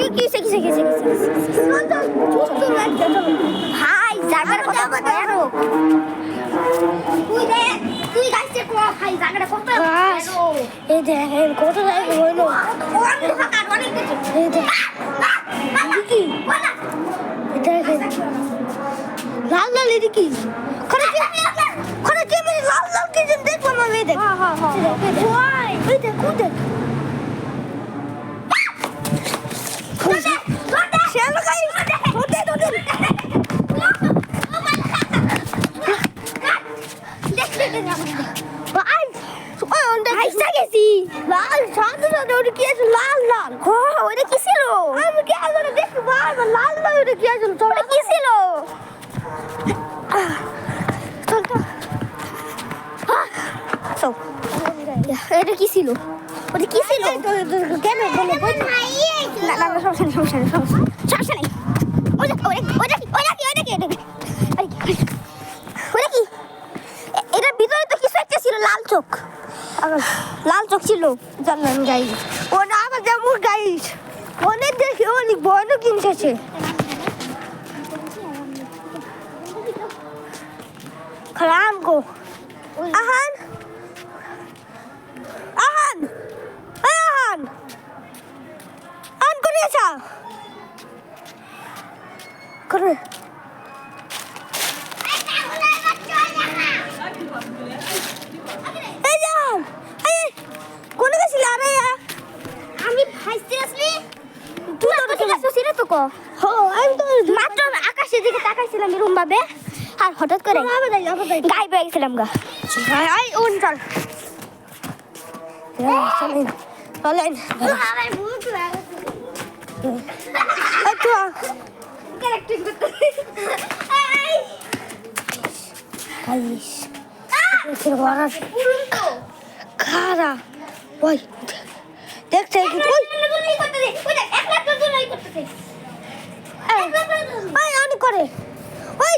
কিসে ভাই জায়গাটা কত বড় তুই গাইছে কো ভাই জায়গাটা কত বড় এই দেখেন কত জায়গা হইলো অনেক ফাঁকা অনেক এই দেখি দেখেন লাল লাল এদিকে করে কি আমি লাল লাল কি যেন দেখবো না এই দেখ হ্যাঁ ওই দেখ শ্যালো গাই ওতে ভাই ওই ওটা কিসা গেছি লাল সাদা ওটা কি আছে লাল লাল ওটা কি ছিল আমি কি আলো দেখি ভাই লাল লাল ওটা কি আছে ওটা কি ছিল চল এটা কি ছিল ওটা কি ছিল কেন বলে না সমস্যা নেই ওটা কি এটার ভিতরে তো কিছু একটা ছিল লাল চোখ ছিল জানলাম গাই ওটা আমার যেমন গাইস অনেক দেখে অনেক বড় কিনতেছে খালাম গো আহান করে আছা করে কোন গেছিল আরে আমি ফাইতে আসলি তুই তো ঠিক আছে সিরে তো কো আমি তো মাত্র আকাশের দিকে তাকাইছিলাম এরকম ভাবে আর হঠাৎ করে গাই পেয়ে গেছিলাম গা আই ওন চল চলেন আমার ভূত আচ্ছা ক্যারেক্টার করতে আই গাইস এর বড় খারা ওই দেখতে কি ওই একলা তো জলাই করতেছে এই অন করে ওই